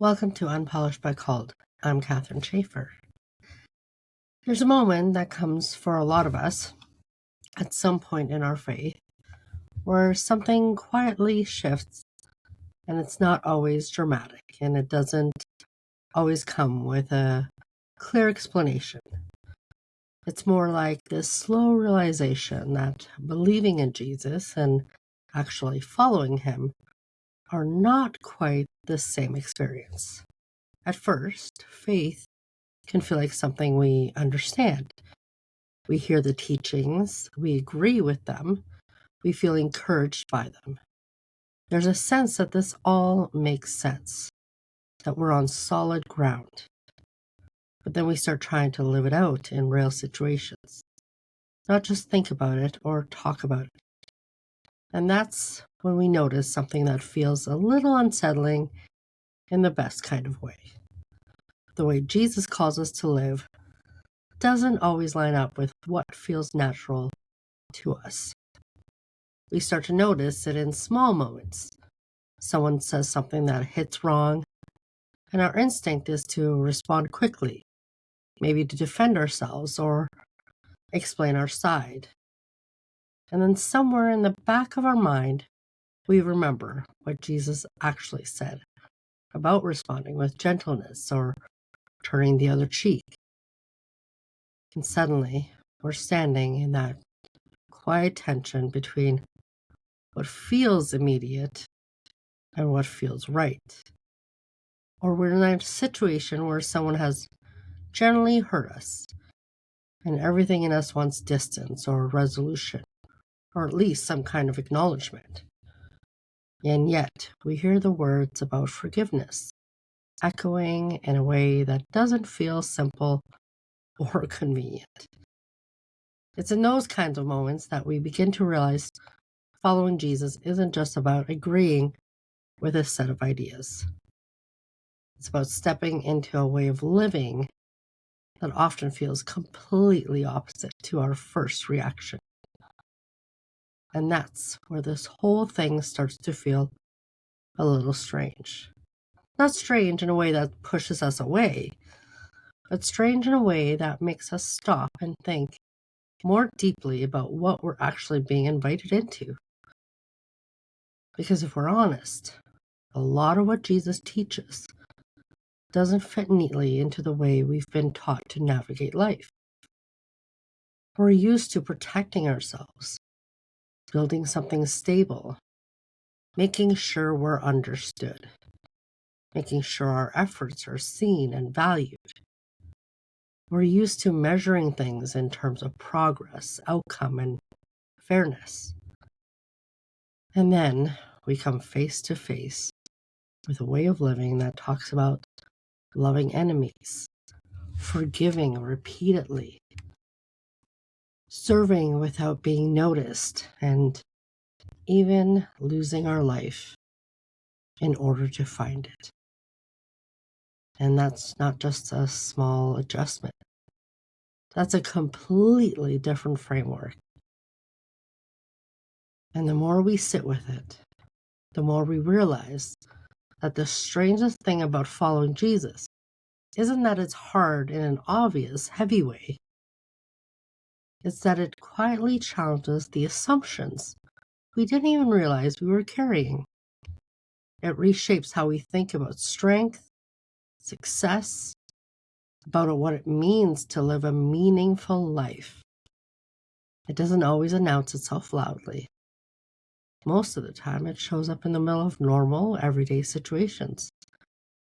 Welcome to Unpolished by Called. I'm Kathrin Shaffer. There's a moment that comes for a lot of us at some point in our faith where something quietly shifts, and it's not always dramatic and it doesn't always come with a clear explanation. It's more like this slow realization that believing in Jesus and actually following him are not quite the same experience. At first, faith can feel like something we understand. We hear the teachings, we agree with them, we feel encouraged by them. There's a sense that this all makes sense, that we're on solid ground. But then we start trying to live it out in real situations, not just think about it or talk about it. And that's when we notice something that feels a little unsettling in the best kind of way. The way Jesus calls us to live doesn't always line up with what feels natural to us. We start to notice it in small moments. Someone says something that hits wrong, and our instinct is to respond quickly, maybe to defend ourselves or explain our side. And then somewhere in the back of our mind, we remember what Jesus actually said about responding with gentleness or turning the other cheek. And suddenly, we're standing in that quiet tension between what feels immediate and what feels right. Or we're in a situation where someone has generally hurt us, and everything in us wants distance or resolution, or at least some kind of acknowledgement. And yet, we hear the words about forgiveness, echoing in a way that doesn't feel simple or convenient. It's in those kinds of moments that we begin to realize following Jesus isn't just about agreeing with a set of ideas. It's about stepping into a way of living that often feels completely opposite to our first reaction. And that's where this whole thing starts to feel a little strange. Not strange in a way that pushes us away, but strange in a way that makes us stop and think more deeply about what we're actually being invited into. Because if we're honest, a lot of what Jesus teaches doesn't fit neatly into the way we've been taught to navigate life. We're used to protecting ourselves, building something stable, making sure we're understood, making sure our efforts are seen and valued. We're used to measuring things in terms of progress, outcome, and fairness. And then we come face to face with a way of living that talks about loving enemies, forgiving repeatedly, serving without being noticed, and even losing our life in order to find it. And that's not just a small adjustment. That's a completely different framework. And the more we sit with it, the more we realize that the strangest thing about following Jesus isn't that it's hard in an obvious, heavy way. It's that it quietly challenges the assumptions we didn't even realize we were carrying. It reshapes how we think about strength, success, about what it means to live a meaningful life. It doesn't always announce itself loudly. Most of the time, it shows up in the middle of normal, everyday situations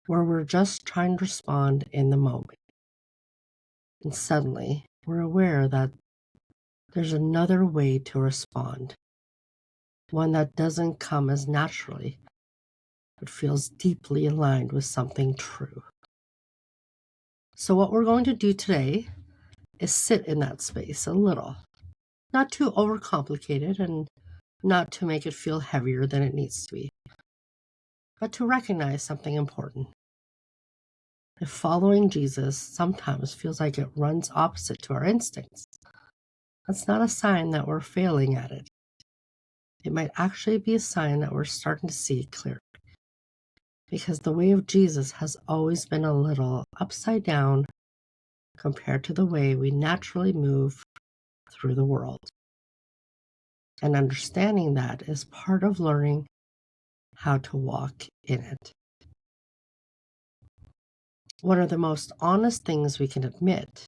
where we're just trying to respond in the moment. And suddenly, we're aware that there's another way to respond, one that doesn't come as naturally, but feels deeply aligned with something true. So what we're going to do today is sit in that space a little, not to overcomplicate it and not to make it feel heavier than it needs to be, but to recognize something important. If following Jesus sometimes feels like it runs opposite to our instincts, that's not a sign that we're failing at it. It might actually be a sign that we're starting to see it clearly. because the way of Jesus has always been a little upside down compared to the way we naturally move through the world. And understanding that is part of learning how to walk in it. One of the most honest things we can admit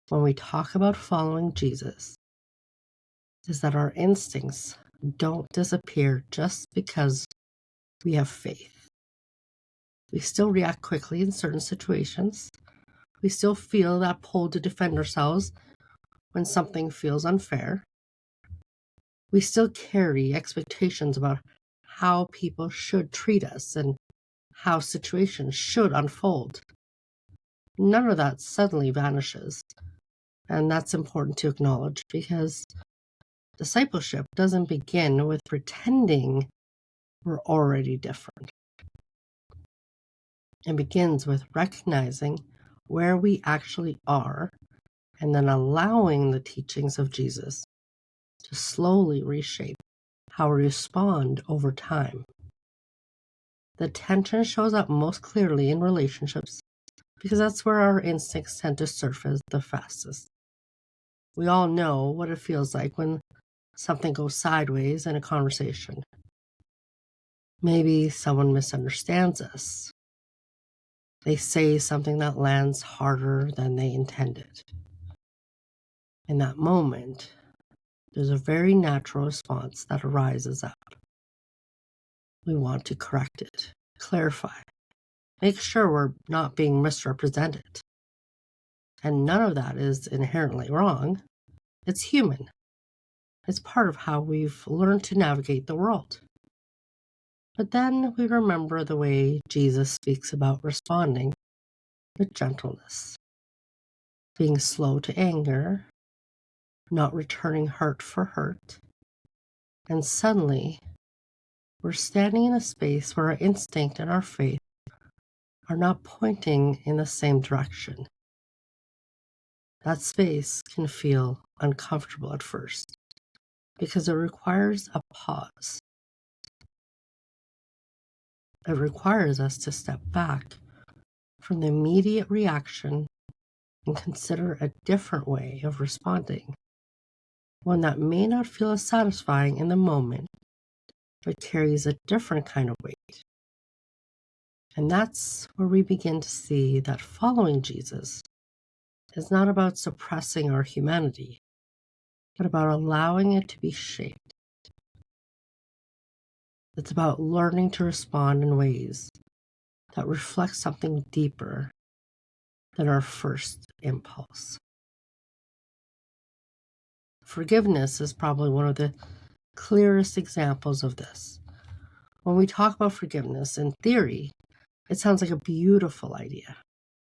when we talk about following Jesus is that our instincts don't disappear just because we have faith. We still react quickly in certain situations. We still feel that pull to defend ourselves when something feels unfair. We still carry expectations about how people should treat us and how situations should unfold. None of that suddenly vanishes, and that's important to acknowledge because discipleship doesn't begin with pretending we're already different. It begins with recognizing where we actually are and then allowing the teachings of Jesus to slowly reshape how we respond over time. The tension shows up most clearly in relationships because that's where our instincts tend to surface the fastest. We all know what it feels like when something goes sideways in a conversation. Maybe someone misunderstands us. They say something that lands harder than they intended. In that moment, there's a very natural response that arises up. We want to correct it, clarify, make sure we're not being misrepresented. And none of that is inherently wrong. It's human. It's part of how we've learned to navigate the world. But then we remember the way Jesus speaks about responding with gentleness, being slow to anger, not returning hurt for hurt. And suddenly, we're standing in a space where our instinct and our faith are not pointing in the same direction. That space can feel uncomfortable at first because it requires a pause. It requires us to step back from the immediate reaction and consider a different way of responding, one that may not feel as satisfying in the moment, but carries a different kind of weight. And that's where we begin to see that following Jesus is not about suppressing our humanity, but about allowing it to be shaped. It's about learning to respond in ways that reflect something deeper than our first impulse. Forgiveness is probably one of the clearest examples of this. When we talk about forgiveness, in theory, it sounds like a beautiful idea.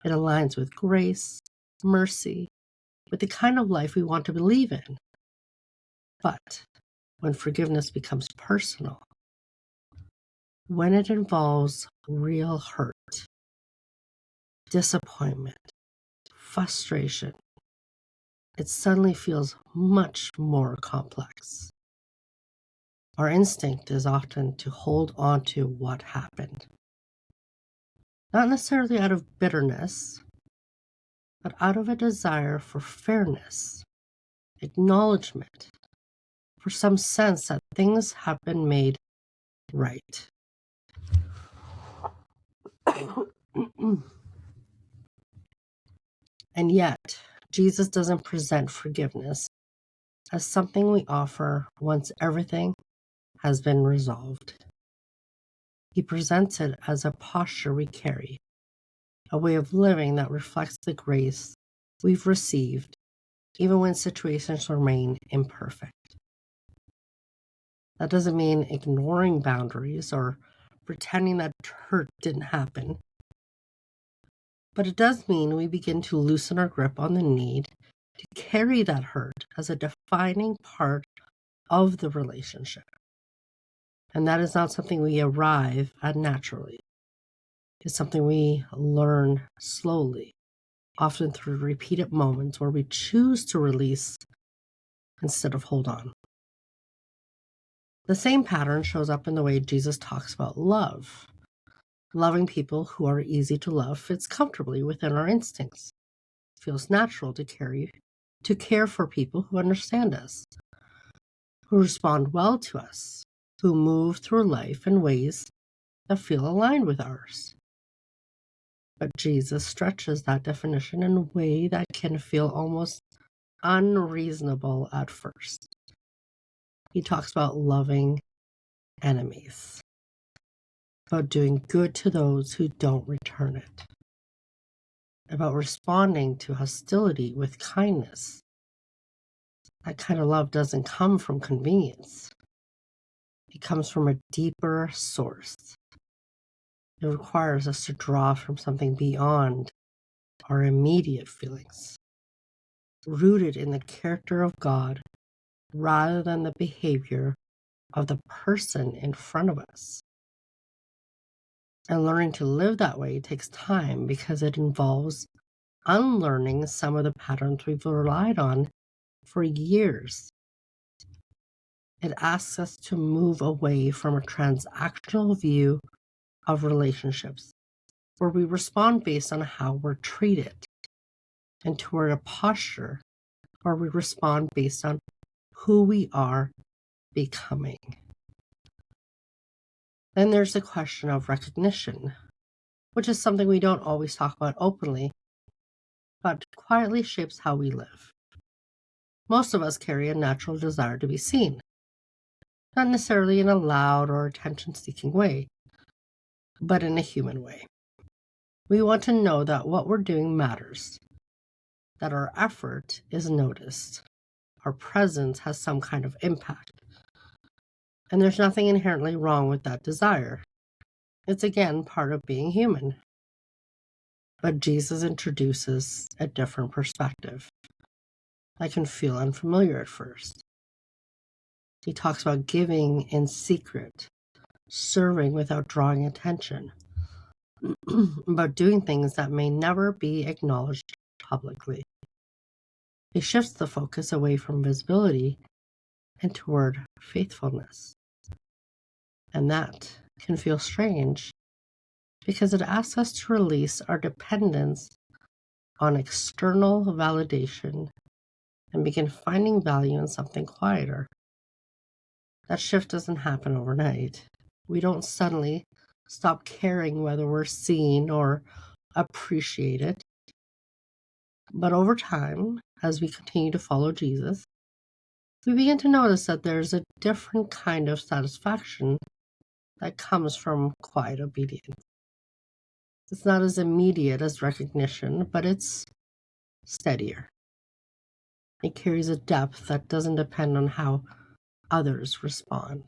It aligns with grace, mercy, with the kind of life we want to believe in. But when forgiveness becomes personal, when it involves real hurt, disappointment, frustration, it suddenly feels much more complex. Our instinct is often to hold on to what happened, not necessarily out of bitterness, but out of a desire for fairness, acknowledgement, for some sense that things have been made right. And yet, Jesus doesn't present forgiveness as something we offer once everything has been resolved. He presents it as a posture we carry, a way of living that reflects the grace we've received, even when situations remain imperfect. That doesn't mean ignoring boundaries or pretending that hurt didn't happen. But it does mean we begin to loosen our grip on the need to carry that hurt as a defining part of the relationship. And that is not something we arrive at naturally. It's something we learn slowly, often through repeated moments where we choose to release instead of hold on. The same pattern shows up in the way Jesus talks about love. Loving people who are easy to love fits comfortably within our instincts. It feels natural to care for people who understand us, who respond well to us, who move through life in ways that feel aligned with ours. But Jesus stretches that definition in a way that can feel almost unreasonable at first. He talks about loving enemies, about doing good to those who don't return it, about responding to hostility with kindness. That kind of love doesn't come from convenience. It comes from a deeper source. It requires us to draw from something beyond our immediate feelings, rooted in the character of God rather than the behavior of the person in front of us. And learning to live that way takes time because it involves unlearning some of the patterns we've relied on for years. It asks us to move away from a transactional view of relationships where we respond based on how we're treated, and toward a posture where we respond based on who we are becoming. Then there's the question of recognition, which is something we don't always talk about openly, but quietly shapes how we live. Most of us carry a natural desire to be seen, not necessarily in a loud or attention-seeking way, but in a human way. We want to know that what we're doing matters, that our effort is noticed, our presence has some kind of impact. And there's nothing inherently wrong with that desire. It's again part of being human. But Jesus introduces a different perspective that can feel unfamiliar at first. He talks about giving in secret, serving without drawing attention, about doing things that may never be acknowledged publicly. He shifts the focus away from visibility and toward faithfulness. And that can feel strange because it asks us to release our dependence on external validation and begin finding value in something quieter. That shift doesn't happen overnight. We don't suddenly stop caring whether we're seen or appreciated. But over time, as we continue to follow Jesus, we begin to notice that there's a different kind of satisfaction that comes from quiet obedience. It's not as immediate as recognition, but it's steadier. It carries a depth that doesn't depend on how others respond.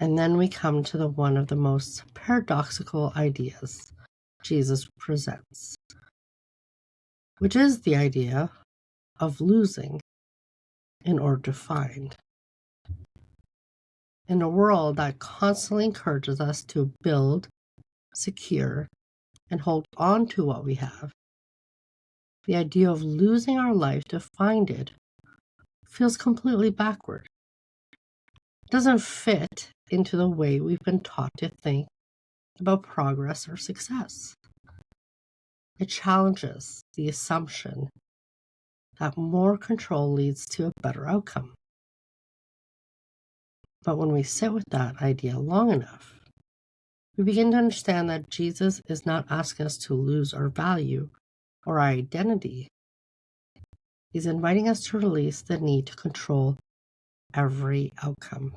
And then we come to one of the most paradoxical ideas Jesus presents, which is the idea of losing in order to find. In a world that constantly encourages us to build, secure, and hold on to what we have, the idea of losing our life to find it feels completely backward. It doesn't fit into the way we've been taught to think about progress or success. It challenges the assumption that more control leads to a better outcome. But when we sit with that idea long enough, we begin to understand that Jesus is not asking us to lose our value or our identity. He's inviting us to release the need to control every outcome,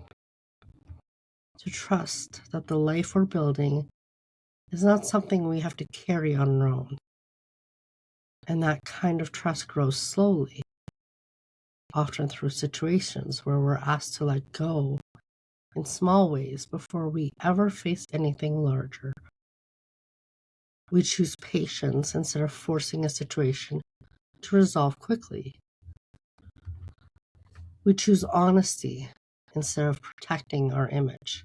to trust that the life we're building is not something we have to carry on our own. And that kind of trust grows slowly, often through situations where we're asked to let go in small ways before we ever face anything larger. We choose patience instead of forcing a situation to resolve quickly. We choose honesty instead of protecting our image.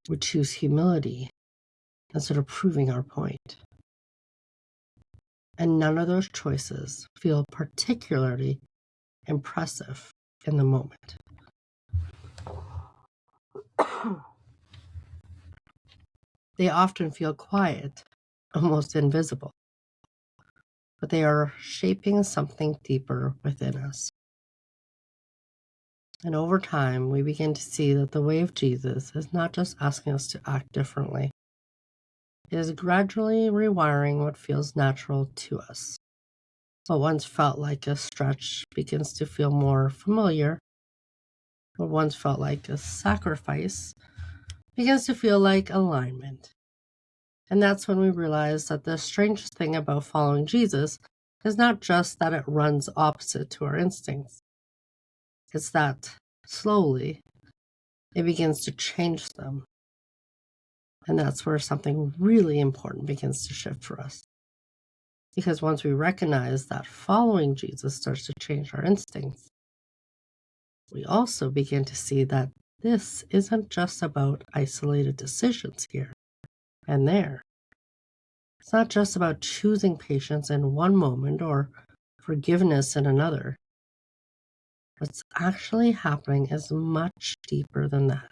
We choose humility instead of proving our point. And none of those choices feel particularly impressive in the moment. They often feel quiet, almost invisible, but they are shaping something deeper within us. And over time, we begin to see that the way of Jesus is not just asking us to act differently, it is gradually rewiring what feels natural to us. What once felt like a stretch begins to feel more familiar. What once felt like a sacrifice begins to feel like alignment. And that's when we realize that the strangest thing about following Jesus is not just that it runs opposite to our instincts. It's that slowly it begins to change them. And that's where something really important begins to shift for us. Because once we recognize that following Jesus starts to change our instincts, we also begin to see that this isn't just about isolated decisions here and there. It's not just about choosing patience in one moment or forgiveness in another. What's actually happening is much deeper than that.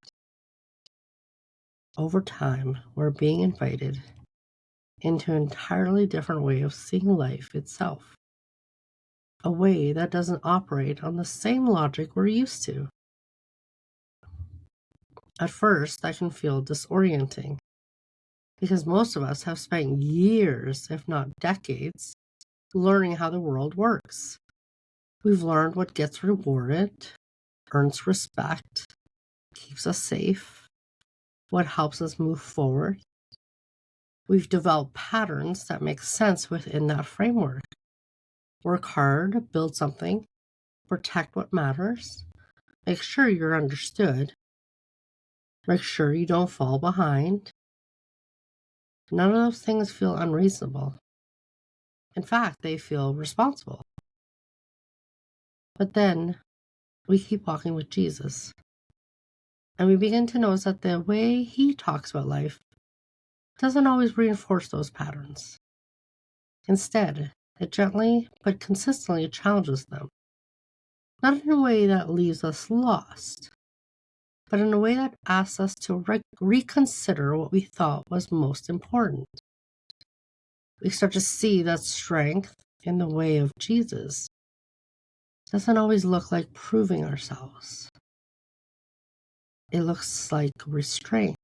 Over time, we're being invited into an entirely different way of seeing life itself. A way that doesn't operate on the same logic we're used to. At first, that can feel disorienting because most of us have spent years, if not decades, learning how the world works. We've learned what gets rewarded, earns respect, keeps us safe, what helps us move forward. We've developed patterns that make sense within that framework. Work hard, build something, protect what matters, make sure you're understood, make sure you don't fall behind. None of those things feel unreasonable. In fact, they feel responsible. But then we keep walking with Jesus, and we begin to notice that the way he talks about life doesn't always reinforce those patterns. Instead, it gently but consistently challenges them. Not in a way that leaves us lost, but in a way that asks us to reconsider what we thought was most important. We start to see that strength in the way of Jesus doesn't always look like proving ourselves. It looks like restraint.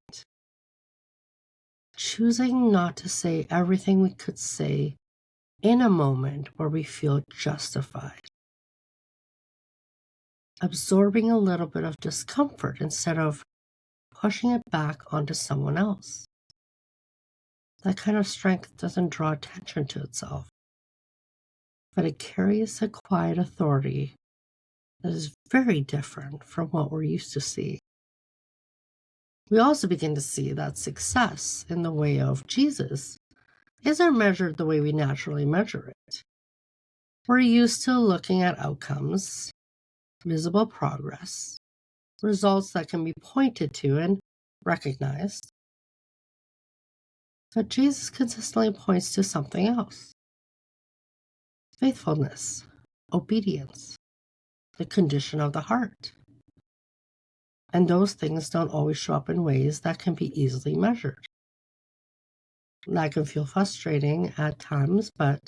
Choosing not to say everything we could say in a moment where we feel justified. Absorbing a little bit of discomfort instead of pushing it back onto someone else. That kind of strength doesn't draw attention to itself, but it carries a quiet authority that is very different from what we're used to seeing. We also begin to see that success in the way of Jesus isn't measured the way we naturally measure it. We're used to looking at outcomes, visible progress, results that can be pointed to and recognized. But Jesus consistently points to something else. Faithfulness, obedience, the condition of the heart. And those things don't always show up in ways that can be easily measured. That can feel frustrating at times, but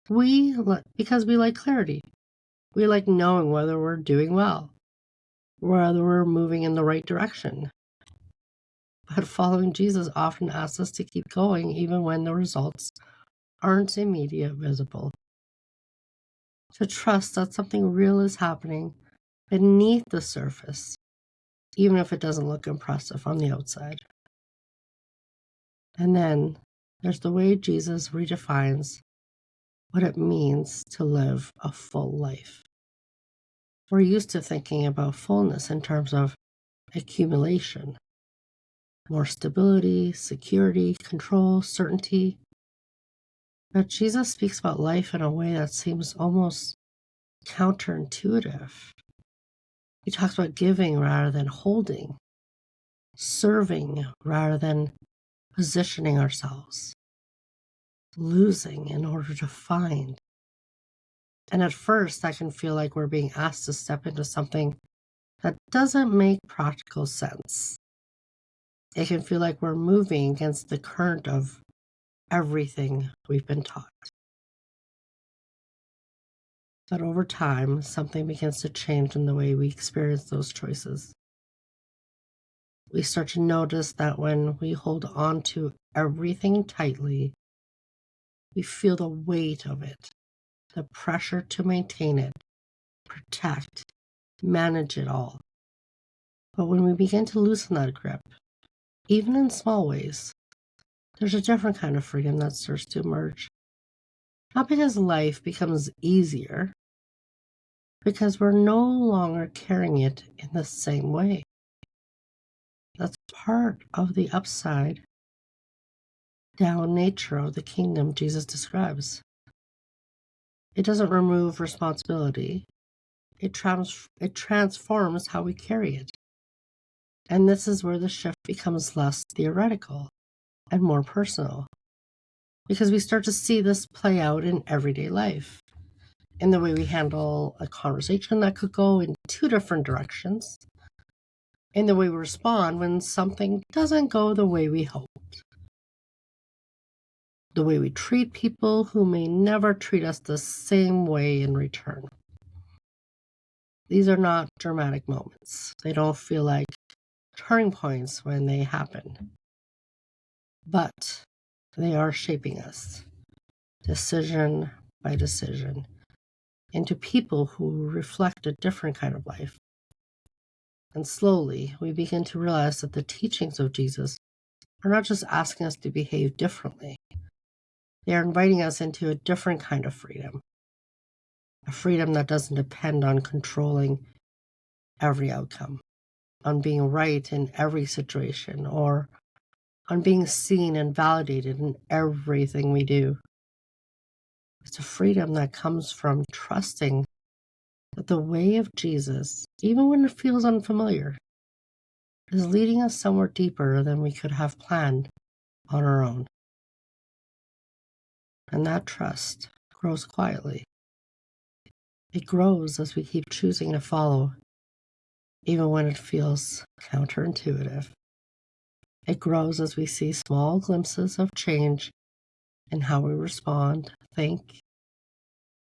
because we like clarity. We like knowing whether we're doing well, whether we're moving in the right direction. But following Jesus often asks us to keep going even when the results aren't immediate visible. To trust that something real is happening beneath the surface, even if it doesn't look impressive on the outside. And then there's the way Jesus redefines what it means to live a full life. We're used to thinking about fullness in terms of accumulation, more stability, security, control, certainty. But Jesus speaks about life in a way that seems almost counterintuitive. He talks about giving rather than holding, serving rather than positioning ourselves, losing in order to find. And at first, that can feel like we're being asked to step into something that doesn't make practical sense. It can feel like we're moving against the current of everything we've been taught. But over time, something begins to change in the way we experience those choices. We start to notice that when we hold on to everything tightly, we feel the weight of it, the pressure to maintain it, protect, manage it all. But when we begin to loosen that grip, even in small ways, there's a different kind of freedom that starts to emerge. Not because life becomes easier, because we're no longer carrying it in the same way. That's part of the upside down nature of the kingdom Jesus describes. It doesn't remove responsibility. It transforms how we carry it. And this is where the shift becomes less theoretical and more personal, because we start to see this play out in everyday life, in the way we handle a conversation that could go in two different directions, in the way we respond when something doesn't go the way we hoped, the way we treat people who may never treat us the same way in return. These are not dramatic moments. They don't feel like turning points when they happen, but they are shaping us, decision by decision, into people who reflect a different kind of life. And slowly, we begin to realize that the teachings of Jesus are not just asking us to behave differently. They are inviting us into a different kind of freedom, a freedom that doesn't depend on controlling every outcome, on being right in every situation, or on being seen and validated in everything we do. It's a freedom that comes from trusting that the way of Jesus, even when it feels unfamiliar, is leading us somewhere deeper than we could have planned on our own. And that trust grows quietly. It grows as we keep choosing to follow, even when it feels counterintuitive. It grows as we see small glimpses of change in how we respond, think,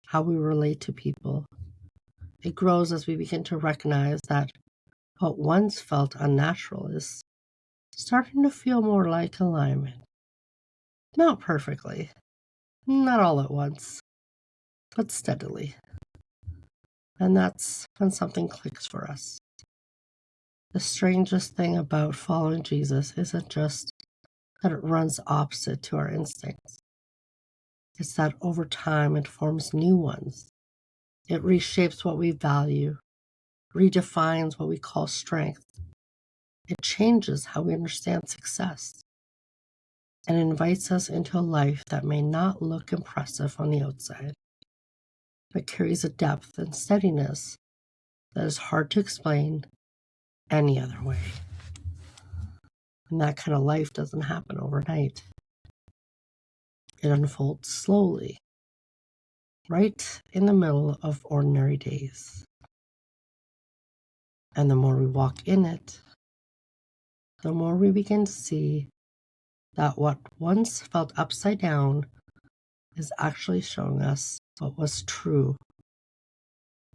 how we relate to people. It grows as we begin to recognize that what once felt unnatural is starting to feel more like alignment. Not perfectly, not all at once, but steadily. And that's when something clicks for us. The strangest thing about following Jesus isn't just that it runs opposite to our instincts. It's that over time it forms new ones. It reshapes what we value, redefines what we call strength. It changes how we understand success, and invites us into a life that may not look impressive on the outside, but carries a depth and steadiness that is hard to explain any other way. And that kind of life doesn't happen overnight. It unfolds slowly, right in the middle of ordinary days. And the more we walk in it, the more we begin to see that what once felt upside down is actually showing us what was true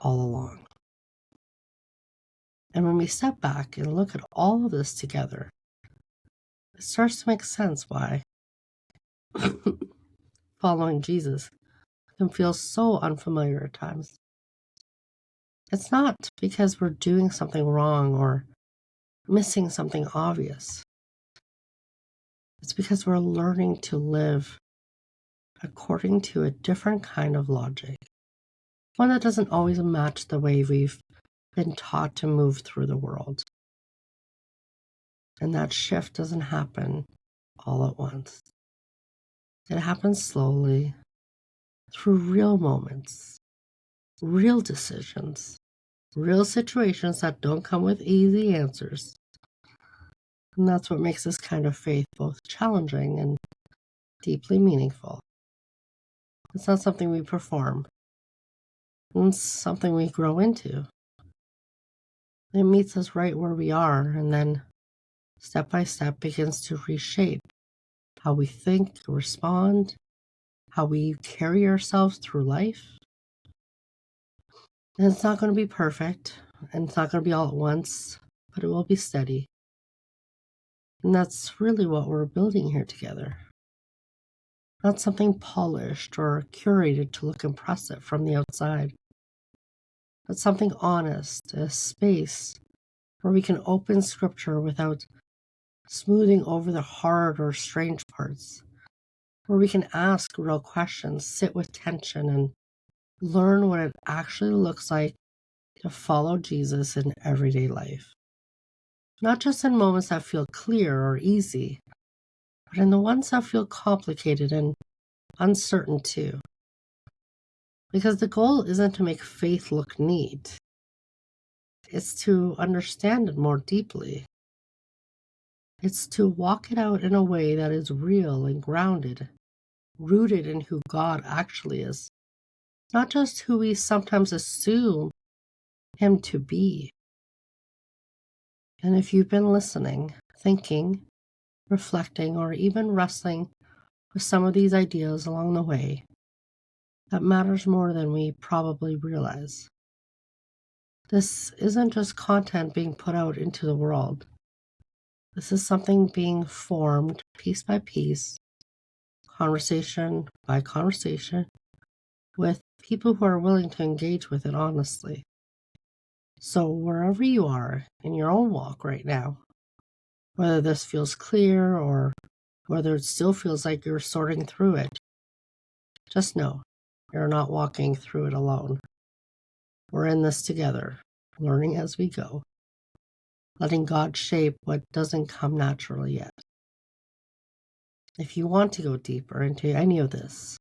all along. And when we step back and look at all of this together, it starts to make sense why following Jesus can feel so unfamiliar at times. It's not because we're doing something wrong or missing something obvious. It's because we're learning to live according to a different kind of logic, one that doesn't always match the way we've been taught to move through the world. And that shift doesn't happen all at once. It happens slowly, through real moments, real decisions, real situations that don't come with easy answers. And that's what makes this kind of faith both challenging and deeply meaningful. It's not something we perform. It's something we grow into. It meets us right where we are and then step by step, begins to reshape how we think, respond, how we carry ourselves through life. And it's not going to be perfect, and it's not going to be all at once, but it will be steady. And that's really what we're building here together. Not something polished or curated to look impressive from the outside, but something honest, a space where we can open scripture without smoothing over the hard or strange parts, where we can ask real questions, sit with tension, and learn what it actually looks like to follow Jesus in everyday life. Not just in moments that feel clear or easy, but in the ones that feel complicated and uncertain too. Because the goal isn't to make faith look neat, it's to understand it more deeply. It's to walk it out in a way that is real and grounded, rooted in who God actually is, not just who we sometimes assume Him to be. And if you've been listening, thinking, reflecting, or even wrestling with some of these ideas along the way, that matters more than we probably realize. This isn't just content being put out into the world. This is something being formed piece by piece, conversation by conversation, with people who are willing to engage with it honestly. So wherever you are in your own walk right now, whether this feels clear or whether it still feels like you're sorting through it, just know you're not walking through it alone. We're in this together, learning as we go, letting God shape what doesn't come naturally yet. If you want to go deeper into any of this,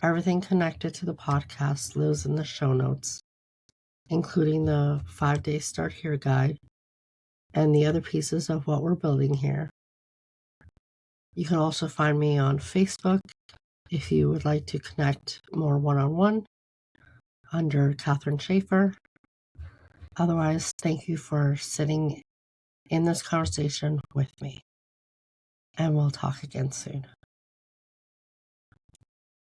everything connected to the podcast lives in the show notes, including the 5-day Start Here guide and the other pieces of what we're building here. You can also find me on Facebook if you would like to connect more one-on-one under Kathrin Shaffer. Otherwise, thank you for sitting in this conversation with me, and we'll talk again soon.